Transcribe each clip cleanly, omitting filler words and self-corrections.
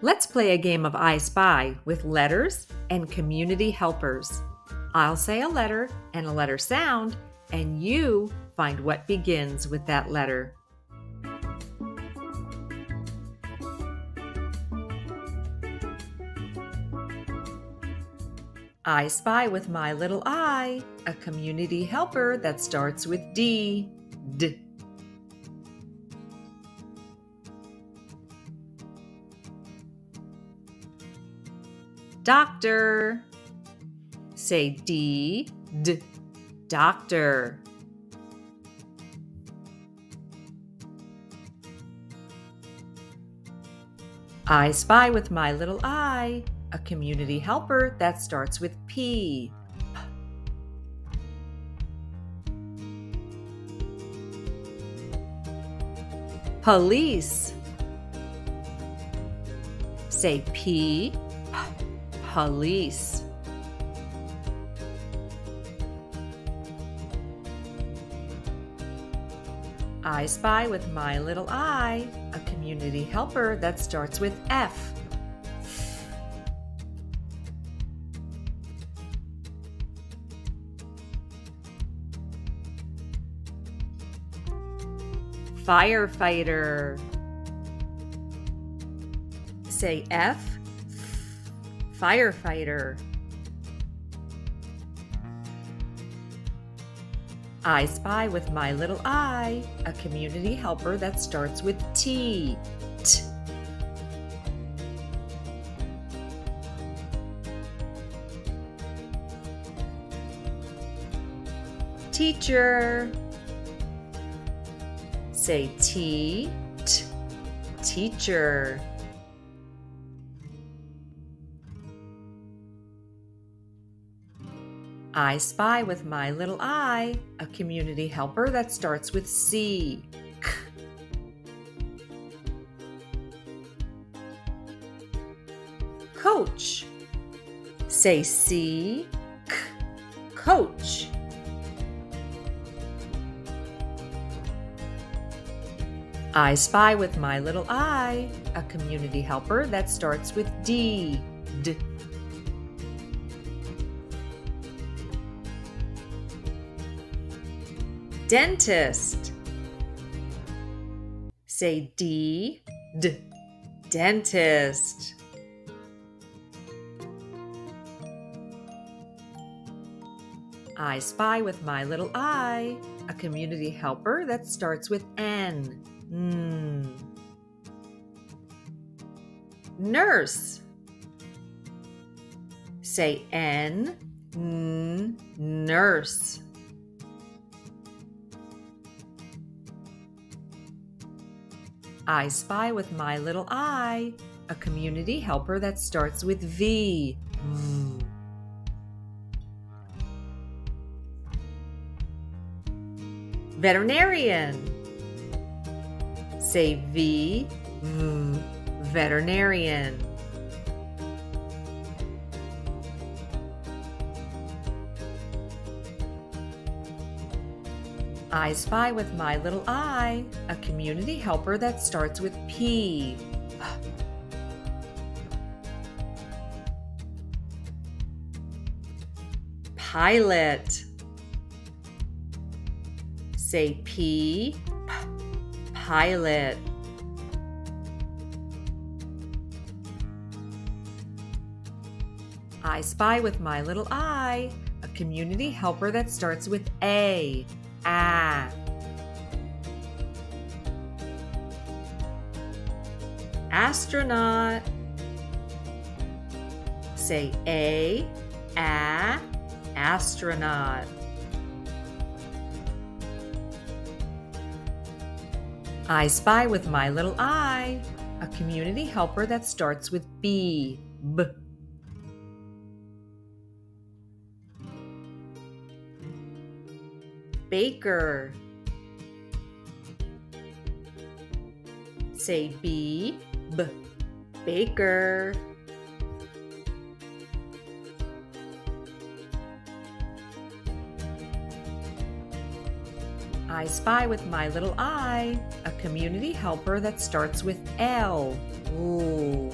Let's play a game of I Spy with letters and community helpers. I'll say a letter and a letter sound, and you find what begins with that letter. I spy with my little eye a community helper that starts with D. D. Doctor. Say D, D, doctor. I spy with my little eye a community helper that starts with P. Police. Say P, police. I spy with my little eye a community helper that starts with F. Firefighter. Say F, firefighter. I spy with my little eye a community helper that starts with T. T. Teacher. Say T, T, teacher. I spy with my little eye a community helper that starts with C. K. Coach. Say C, K, coach. I spy with my little eye a community helper that starts with D. D. Dentist. Say D, D, dentist. I spy with my little eye a community helper that starts with N. Nurse. Say N, nurse. I spy with my little eye a community helper that starts with V. Veterinarian. Say V, veterinarian. I spy with my little eye a community helper that starts with P. Pilot. Say P, pilot. I spy with my little eye a community helper that starts with A. Astronaut. Say A, astronaut. I spy with my little eye a community helper that starts with B. B. Baker. Say B, B, baker. I spy with my little eye a community helper that starts with L. Ooh.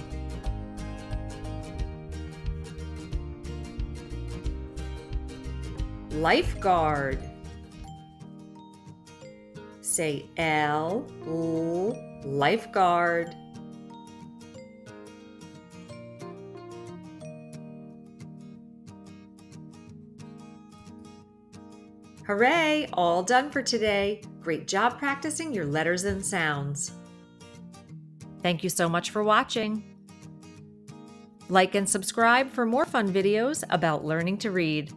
lifeguard. Say L, lifeguard. Hooray! All done for today. Great job practicing your letters and sounds. Thank you so much for watching. Like and subscribe for more fun videos about learning to read.